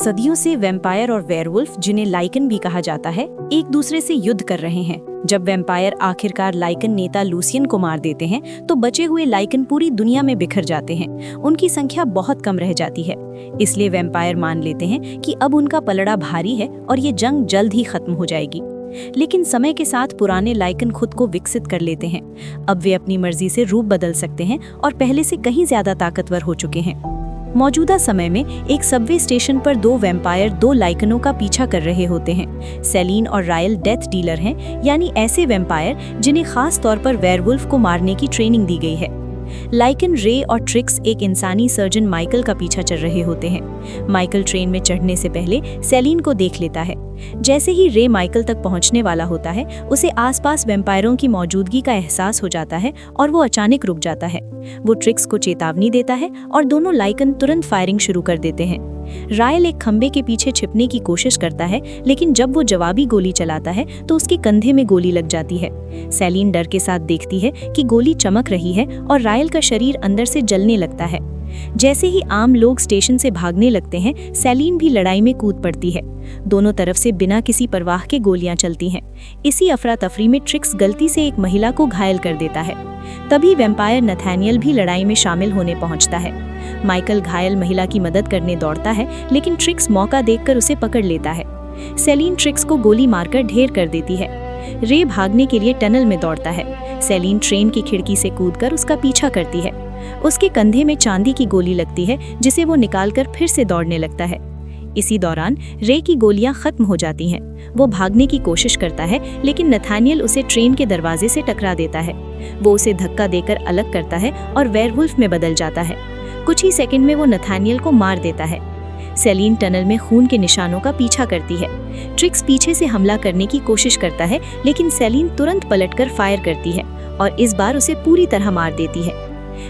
सदियों से वैम्पायर और वेयरवुल्फ, जिन्हें लाइकन भी कहा जाता है, एक दूसरे से युद्ध कर रहे हैं। जब वैम्पायर आखिरकार लाइकन नेता लूसियन को मार देते हैं तो बचे हुए लाइकन पूरी दुनिया में बिखर जाते हैं। उनकी संख्या बहुत कम रह जाती है। इसलिए वैम्पायर मान लेते हैं कि अब उनका पलड़ा भारी है और ये जंग जल्द ही खत्म हो जाएगी। लेकिन समय के साथ पुराने लाइकन खुद को विकसित कर लेते हैं। अब वे अपनी मर्जी से रूप बदल सकते हैं और पहले से कहीं ज्यादा ताकतवर हो चुके हैं। मौजूदा समय में एक सबवे स्टेशन पर दो वैम्पायर दो लाइकनों का पीछा कर रहे होते हैं। सेलिन और रायल डेथ डीलर हैं, यानी ऐसे वैम्पायर जिन्हें खास तौर पर वेयरवुल्फ को मारने की ट्रेनिंग दी गई है। लाइकन रे और ट्रिक्स एक इंसानी सर्जन माइकल का पीछा चल रहे होते हैं। माइकल ट्रेन में चढ़ने से पहले सेलिन को देख लेता है। जैसे ही रे माइकल तक पहुंचने वाला होता है, उसे आसपास वैम्पायरों की मौजूदगी का एहसास हो जाता है और वो अचानक रुक जाता है। वो ट्रिक्स को चेतावनी देता है और दोनों लाइकन तुरंत फायरिंग शुरू कर देते हैं। रायल एक खंबे के पीछे छिपने की कोशिश करता है, लेकिन जब वो जवाबी गोली चलाता है तो उसके कंधे में गोली लग जाती है। सेलिन डर के साथ देखती है कि गोली चमक रही है और रायल का शरीर अंदर से जलने लगता है। जैसे ही आम लोग स्टेशन से भागने लगते हैं, सेलिन भी लड़ाई में कूद पड़ती है। दोनों तरफ से बिना किसी परवाह के गोलियां चलती हैं। इसी अफरा तफरी में ट्रिक्स गलती से एक महिला को घायल कर देता है। तभी वैम्पायर नथानियल भी लड़ाई में शामिल होने पहुंचता है। माइकल घायल महिला की मदद करने दौड़ता है, लेकिन ट्रिक्स मौका देखकर उसे पकड़ लेता है। सेलिन ट्रिक्स को गोली मारकर ढेर कर देती है। रे भागने के लिए टनल में दौड़ता है। सेलिन ट्रेन की खिड़की से कूदकर उसका पीछा करती है। उसके कंधे में चांदी की गोली लगती है, जिसे वो निकालकर फिर से दौड़ने लगता है। इसी दौरान रे की गोलियां खत्म हो जाती हैं। वो भागने की कोशिश करता है, लेकिन नथानियल उसे ट्रेन के दरवाजे से टकरा देता है। वो उसे धक्का देकर अलग करता है और वेयरवुल्फ में बदल जाता है। कुछ ही सेकंड में वो नथानियल को मार देता है। सेलिन टनल में खून के निशानों का पीछा करती है। ट्रिक्स पीछे से हमला करने की कोशिश करता है, लेकिन सेलिन तुरंत पलटकर फायर करती है और इस बार उसे पूरी तरह मार देती है।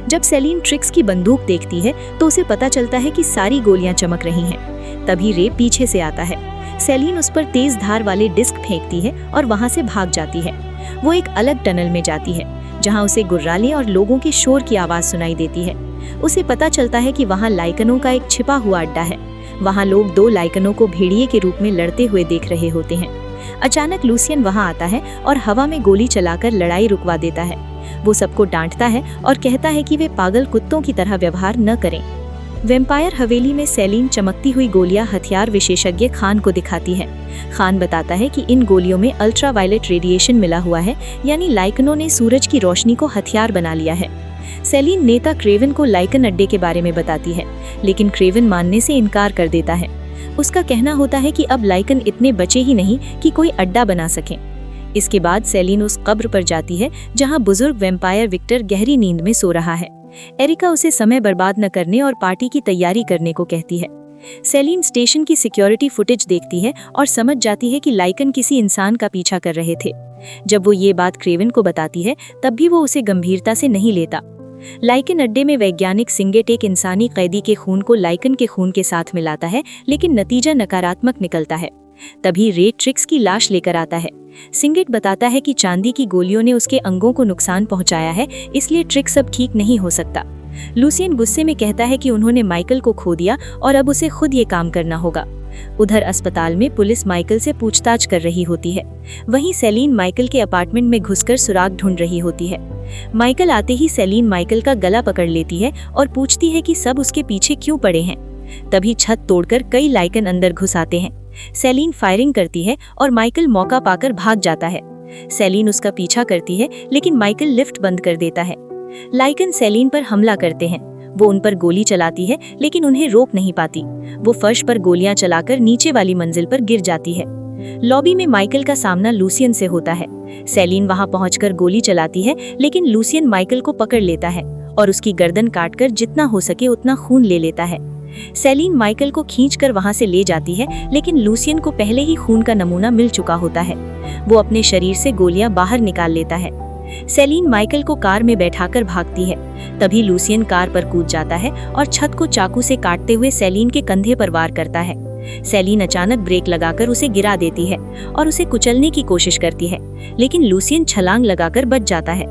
जब सेलिन ट्रिक्स की बंदूक देखती है तो उसे पता चलता है कि सारी गोलियां चमक रही हैं। तभी रे पीछे से आता है। सेलिन उस पर तेज धार वाले डिस्क फेंकती है और वहां से भाग जाती है। वो एक अलग टनल में जाती है, जहां उसे गुर्राले और लोगों के शोर की आवाज सुनाई देती है। उसे पता चलता है कि वहां लाइकनों का एक छिपा हुआ अड्डा है। वहां लोग दो लाइकनों को भेड़िए के रूप में लड़ते हुए देख रहे होते हैं। अचानक लूसियन वहां आता है और हवा में गोली चलाकर लड़ाई रुकवा देता है। वो सबको डांटता है और कहता है कि वे पागल कुत्तों की तरह व्यवहार न करें। वैम्पायर हवेली में सेलिन चमकती हुई गोलियां हथियार विशेषज्ञ खान को दिखाती है। खान बताता है कि इन गोलियों में अल्ट्रावायलेट रेडिएशन मिला हुआ है, यानी लाइकनों ने सूरज की रोशनी को हथियार बना लिया है। सेलिन नेता क्रेवन को लाइकन अड्डे के बारे में बताती है, लेकिन क्रेवन मानने से इनकार कर देता है। उसका कहना होता है कि अब लाइकन इतने बचे ही नहीं कि कोई अड्डा बना सके। इसके बाद सेलिन उस कब्र पर जाती है जहां बुजुर्ग वैम्पायर विक्टर गहरी नींद में सो रहा है। एरिका उसे समय बर्बाद न करने और पार्टी की तैयारी करने को कहती है। सेलिन स्टेशन की सिक्योरिटी फुटेज देखती है और समझ जाती है कि लाइकन किसी इंसान का पीछा कर रहे थे। जब वो ये बात क्रेवन को बताती है, तब भी वो उसे गंभीरता से नहीं लेता। लाइकन अड्डे में वैज्ञानिक सिंगेट एक इंसानी कैदी के खून को लाइकन के खून के साथ मिलाता है, लेकिन नतीजा नकारात्मक निकलता है। तभी रे ट्रिक्स की लाश लेकर आता है। सिंगेट बताता है कि चांदी की गोलियों ने उसके अंगों को नुकसान पहुंचाया है, इसलिए ट्रिक्स अब ठीक नहीं हो सकता। लूसियन गुस्से में कहता है कि उन्होंने माइकल को खो दिया और अब उसे खुद ये काम करना होगा। उधर अस्पताल में पुलिस माइकल से पूछताछ कर रही होती है। वहीं सेलिन माइकल के अपार्टमेंट में घुसकर सुराग ढूंढ रही होती है। माइकल आते ही सेलिन माइकल का गला पकड़ लेती है और पूछती है कि सब उसके पीछे क्यों पड़े हैं। तभी छत तोड़कर कई लाइकन अंदर घुस आते हैं। सेलिन फायरिंग करती है और माइकल मौका पाकर भाग जाता है। सेलिन उसका पीछा करती है, लेकिन माइकल लिफ्ट बंद कर देता है। लाइकन सेलिन पर हमला करते हैं। वो उन पर गोली चलाती है, लेकिन उन्हें रोक नहीं पाती। वो फर्श पर गोलियां चलाकर नीचे वाली मंजिल पर गिर जाती है। लॉबी में माइकल का सामना लूसियन से होता है। सेलिन वहां पहुंचकर गोली चलाती है, लेकिन लूसियन माइकल को पकड़ लेता है और उसकी गर्दन काटकर जितना हो सके उतना खून ले लेता है। सेलिन माइकल को खींचकर वहां से ले जाती है, लेकिन लूसियन को पहले ही खून का नमूना मिल चुका होता है। वो अपने शरीर से गोलियां बाहर निकाल लेता है। सेलिन माइकल को कार में बैठाकर भागती है। तभी लूसियन कार पर कूद जाता है और छत को चाकू से काटते हुए सेलिन के कंधे पर वार करता है। सेलिन अचानक ब्रेक लगाकर उसे गिरा देती है और उसे कुचलने की कोशिश करती है, लेकिन लूसियन छलांग लगाकर बच जाता है।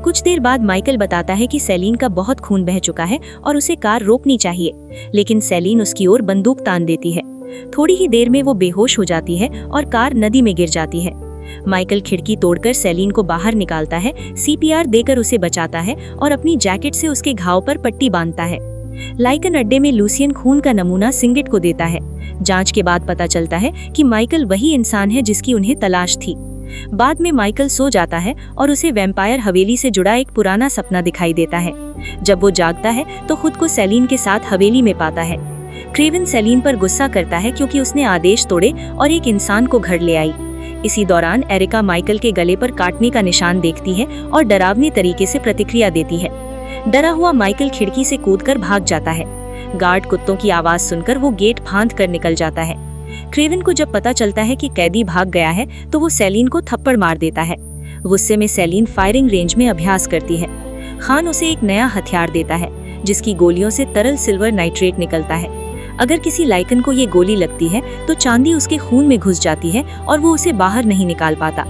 कुछ देर बाद माइकल बताता है कि सेलिन का बहुत खून बह चुका है और उसे कार रोकनी चाहिए, लेकिन सेलिन उसकी ओर बंदूक तान देती है। थोड़ी ही देर में वो बेहोश हो जाती है और कार नदी में गिर जाती है। माइकल खिड़की तोड़कर सेलिन को बाहर निकालता है, सीपीआर देकर उसे बचाता है और अपनी जैकेट से उसके घाव पर पट्टी बांधता है। लाइकन अड्डे में लूसियन खून का नमूना सिंगेट को देता है। जांच के बाद पता चलता है कि माइकल वही इंसान है जिसकी उन्हें तलाश थी। बाद में माइकल सो जाता है और उसे वैम्पायर हवेली से जुड़ा एक पुराना सपना दिखाई देता है। जब वो जागता है तो खुद को सेलिन के साथ हवेली में पाता है। क्रेवन सेलिन पर गुस्सा करता है क्योंकि उसने आदेश तोड़े और एक इंसान को घर ले आई। इसी दौरान एरिका माइकल के गले पर काटने का निशान देखती है और डरावनी तरीके से प्रतिक्रिया देती है। डरा हुआ माइकल खिड़की से कूदकर भाग जाता है। गार्ड कुत्तों की आवाज सुनकर वो गेट फांद कर निकल जाता है। क्रेवन को जब पता चलता है कि कैदी भाग गया है तो वो सेलिन को थप्पड़ मार देता है। गुस्से में सेलिन फायरिंग रेंज में अभ्यास करती है। खान उसे एक नया हथियार देता है जिसकी गोलियों से तरल सिल्वर नाइट्रेट निकलता है। अगर किसी लाइकन को ये गोली लगती है तो चांदी उसके खून में घुस जाती है और वो उसे बाहर नहीं निकाल पाता।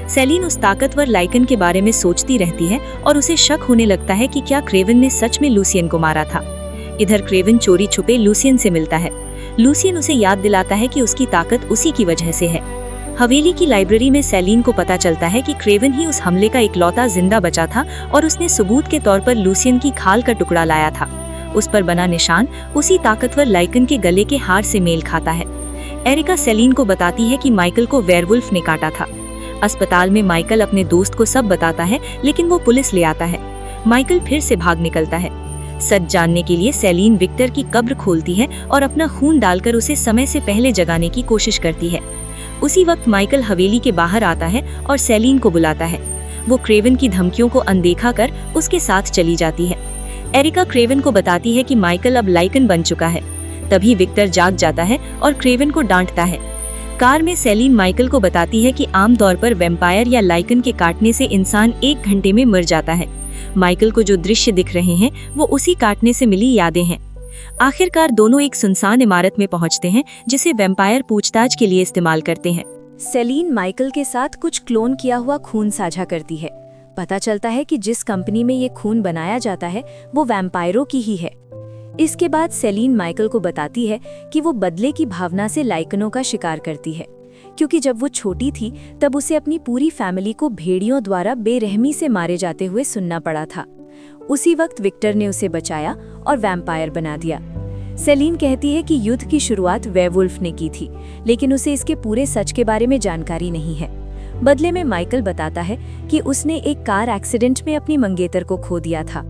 सेलिन उस ताकतवर लाइकन के बारे में सोचती रहती है और उसे शक होने लगता है कि क्या क्रेवन ने सच में लूसियन को मारा था। इधर क्रेवन चोरी छुपे लूसियन से मिलता है। लूसियन उसे याद दिलाता है कि उसकी ताकत उसी की वजह से है। हवेली की लाइब्रेरी में सेलिन को पता चलता है कि क्रेवन ही उस हमले का इकलौता जिंदा बचा था और उसने सबूत के तौर पर लूसियन की खाल का टुकड़ा लाया था। उस पर बना निशान उसी ताकतवर लाइकन के गले के हार से मेल खाता है। एरिका सेलिन को बताती है कि माइकल को वेयरवुल्फ ने काटा था। अस्पताल में माइकल अपने दोस्त को सब बताता है, लेकिन वो पुलिस ले आता है। माइकल फिर से भाग निकलता है। सच जानने के लिए सेलिन विक्टर की कब्र खोलती है और अपना खून डालकर उसे समय से पहले जगाने की कोशिश करती है। उसी वक्त माइकल हवेली के बाहर आता है और सेलिन को बुलाता है। वो क्रेवन की धमकियों को अनदेखा कर उसके साथ चली जाती है। एरिका क्रेवन को बताती है कि माइकल अब लाइकन बन चुका है। तभी विक्टर जाग जाता है और क्रेवन को डांटता है। कार में सेलिन माइकल को बताती है कि आमतौर पर वैम्पायर या लाइकन के काटने से इंसान 1 घंटे में मर जाता है। माइकल को जो दृश्य दिख रहे हैं वो उसी काटने से मिली यादें हैं। आखिरकार दोनों एक सुनसान इमारत में पहुंचते हैं जिसे वैम्पायर पूछताछ के लिए इस्तेमाल करते हैं। सेलिन माइकल के साथ कुछ क्लोन किया हुआ खून साझा करती है। पता चलता है कि जिस कंपनी में ये खून बनाया जाता है वो वैम्पायरों की ही है। इसके बाद सेलिन माइकल को बताती है कि वो बदले की भावना से लाइकनों का शिकार करती है, क्योंकि जब वो छोटी थी तब उसे अपनी पूरी फैमिली को भेड़ियों द्वारा बेरहमी से मारे जाते हुए सुनना पड़ा था। उसी वक्त विक्टर ने उसे बचाया और वैम्पायर बना दिया। सेलिन कहती है कि युद्ध की शुरुआत वेयरवुल्फ ने की थी, लेकिन उसे इसके पूरे सच के बारे में जानकारी नहीं है। बदले में माइकल बताता है कि उसने एक कार एक्सीडेंट में अपनी मंगेतर को खो दिया था।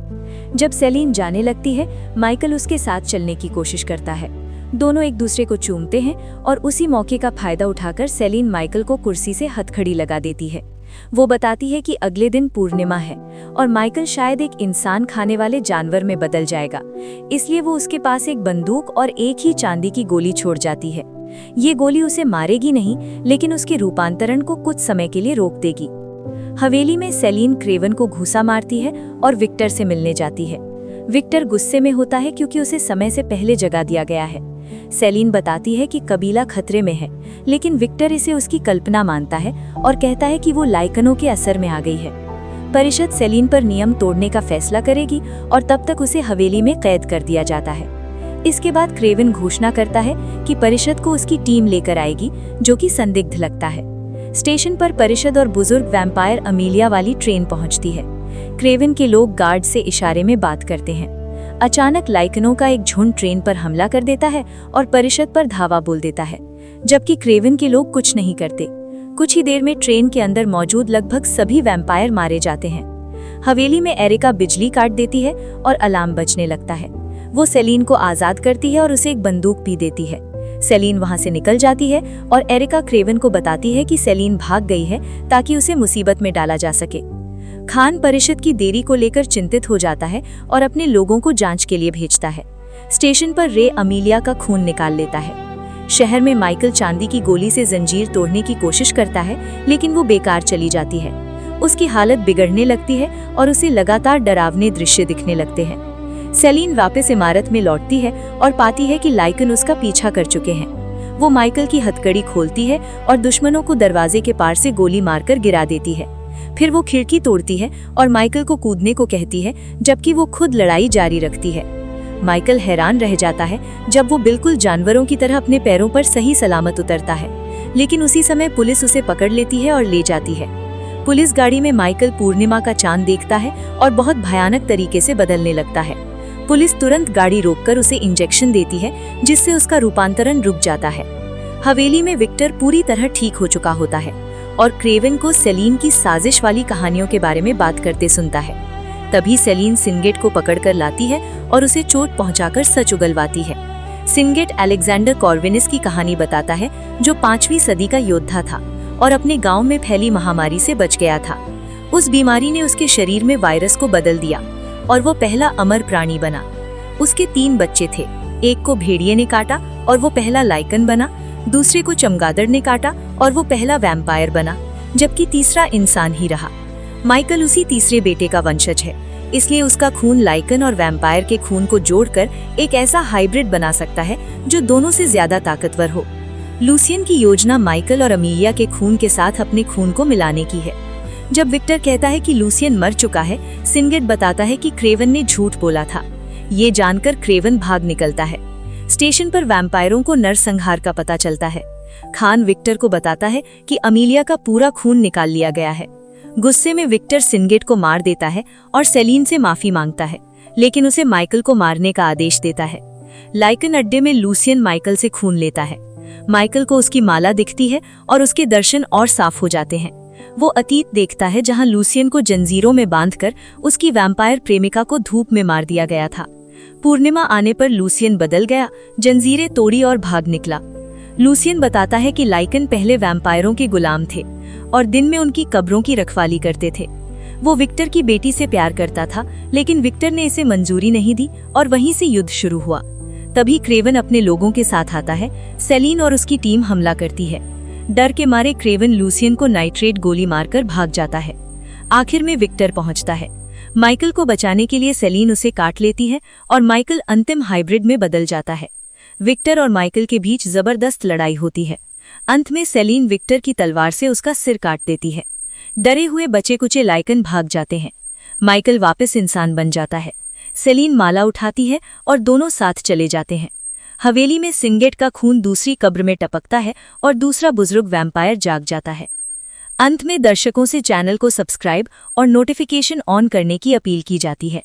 जब सेलिन जाने लगती है, माइकल उसके साथ चलने की कोशिश करता है। दोनों एक दूसरे को चूमते हैं और उसी मौके का फायदा उठाकर सेलिन माइकल को कुर्सी से हथकड़ी लगा देती है। वो बताती है कि अगले दिन पूर्णिमा है और माइकल शायद एक इंसान खाने वाले जानवर में बदल जाएगा, इसलिए वो उसके पास एक बंदूक और एक ही चांदी की गोली छोड़ जाती है। ये गोली उसे मारेगी नहीं, लेकिन उसके रूपांतरण को कुछ समय के लिए रोक देगी। हवेली में सेलिन क्रेवन को घूसा मारती है और विक्टर से मिलने जाती है। विक्टर गुस्से में होता है क्योंकि उसे समय से पहले जगा दिया गया है। सेलिन बताती है कि कबीला खतरे में है, लेकिन विक्टर इसे उसकी कल्पना मानता है और कहता है कि वो लाइकनों के असर में आ गई है। परिषद सेलिन पर नियम तोड़ने का फैसला करेगी और तब तक उसे हवेली में कैद कर दिया जाता है। इसके बाद क्रेवन घोषणा करता है कि परिषद को उसकी टीम लेकर आएगी, जो कि संदिग्ध लगता है। स्टेशन पर परिषद और बुजुर्ग वैम्पायर अमीलिया वाली ट्रेन पहुंचती है। क्रेवन के लोग गार्ड से इशारे में बात करते हैं। अचानक लाइकनों का एक झुंड ट्रेन पर हमला कर देता है और परिषद पर धावा बोल देता है, जबकि क्रेवन के लोग कुछ नहीं करते। कुछ ही देर में ट्रेन के अंदर मौजूद लगभग सभी वैम्पायर मारे जाते हैं। हवेली में एरिका बिजली काट देती है और अलार्म बजने लगता है। वो सेलिन को आजाद करती है और उसे एक बंदूक भी देती है। सेलिन वहां से निकल जाती है और एरिका क्रेवन को बताती है कि सेलिन भाग गई है ताकि उसे मुसीबत में डाला जा सके। खान परिषद की देरी को लेकर चिंतित हो जाता है और अपने लोगों को जांच के लिए भेजता है। स्टेशन पर रे अमीलिया का खून निकाल लेता है। शहर में माइकल चांदी की गोली से जंजीर तोड़ने की कोशिश करता है, लेकिन वो बेकार चली जाती है। उसकी हालत बिगड़ने लगती है और उसे लगातार डरावने दृश्य दिखने लगते हैं। सेलिन वापस इमारत में लौटती है और पाती है कि लाइकन उसका पीछा कर चुके हैं। वो माइकल की हथकड़ी खोलती है और दुश्मनों को दरवाजे के पार से गोली मारकर गिरा देती है। फिर वो खिड़की तोड़ती है और माइकल को कूदने को कहती है, जबकि वो खुद लड़ाई जारी रखती है। माइकल हैरान रह जाता है जब वो बिल्कुल जानवरों की तरह अपने पैरों पर सही सलामत उतरता है, लेकिन उसी समय पुलिस उसे पकड़ लेती है और ले जाती है। पुलिस गाड़ी में माइकल पूर्णिमा का चांद देखता है और बहुत भयानक तरीके से बदलने लगता है। पुलिस तुरंत गाड़ी रोककर उसे इंजेक्शन देती है, जिससे उसका रूपांतरण रुक जाता है। हवेली में विक्टर पूरी तरह ठीक हो चुका होता है और क्रेवन को सेलिन की साजिश वाली कहानियों के बारे में बात करते सुनता है। तभी सेलिन सिनगेट को पकड़कर लाती है और उसे चोट पहुंचाकर सच उगलवाती है। सिनगेट अलेक्जेंडर कॉर्विनिस की कहानी बताता है, जो 5वीं सदी का योद्धा था और अपने गांव में फैली महामारी से बच गया था। उस बीमारी ने उसके शरीर में वायरस को बदल दिया और वो पहला अमर प्राणी बना। उसके 3 बच्चे थे, एक को भेड़िए ने काटा और वो पहला लाइकन बना, दूसरे को चमगादड़ ने काटा और वो पहला वैम्पायर बना, जबकि तीसरा इंसान ही रहा। माइकल उसी तीसरे बेटे का वंशज है, इसलिए उसका खून लाइकन और वैम्पायर के खून को जोड़कर एक ऐसा हाइब्रिड बना सकता है जो दोनों से ज्यादा ताकतवर हो। लूसियन की योजना माइकल और अमीलिया के खून के साथ अपने खून को मिलाने की है। जब विक्टर कहता है कि लूसियन मर चुका है, सिनगेट बताता है कि क्रेवन ने झूठ बोला था। ये जानकर क्रेवन भाग निकलता है। स्टेशन पर वैम्पायरों को नरसंहार का पता चलता है। खान विक्टर को बताता है कि अमीलिया का पूरा खून निकाल लिया गया है। गुस्से में विक्टर सिनगेट को मार देता है और सेलिन से माफी मांगता है, लेकिन उसे माइकल को मारने का आदेश देता है। लाइकन अड्डे में लूसियन माइकल से खून लेता है। माइकल को उसकी माला दिखती है और उसके दर्शन और साफ हो जाते हैं। वो अतीत देखता है जहां लूसियन को जंजीरों में बांधकर उसकी वैम्पायर प्रेमिका को धूप में मार दिया गया था। पूर्णिमा आने पर लूसियन बदल गया, जंजीरें तोड़ी और भाग निकला। लूसियन बताता है कि लाइकन पहले वैम्पायरों के गुलाम थे और दिन में उनकी कब्रों की रखवाली करते थे। वो विक्टर की बेटी से प्यार करता था, लेकिन विक्टर ने इसे मंजूरी नहीं दी और वहीं से युद्ध शुरू हुआ। तभी क्रेवन अपने लोगों के साथ आता है। सेलिन और उसकी टीम हमला करती है। डर के मारे क्रेवन लूसियन को नाइट्रेट गोली मारकर भाग जाता है। आखिर में विक्टर पहुंचता है। माइकल को बचाने के लिए सेलिन उसे काट लेती है और माइकल अंतिम हाइब्रिड में बदल जाता है। विक्टर और माइकल के बीच जबरदस्त लड़ाई होती है। अंत में सेलिन विक्टर की तलवार से उसका सिर काट देती है। डरे हुए बचे कुचे लाइकन भाग जाते हैं। माइकल वापस इंसान बन जाता है। सेलिन माला उठाती है और दोनों साथ चले जाते हैं। हवेली में सिनगेट का खून दूसरी कब्र में टपकता है और दूसरा बुजुर्ग वैम्पायर जाग जाता है। अंत में दर्शकों से चैनल को सब्सक्राइब और नोटिफिकेशन ऑन करने की अपील की जाती है।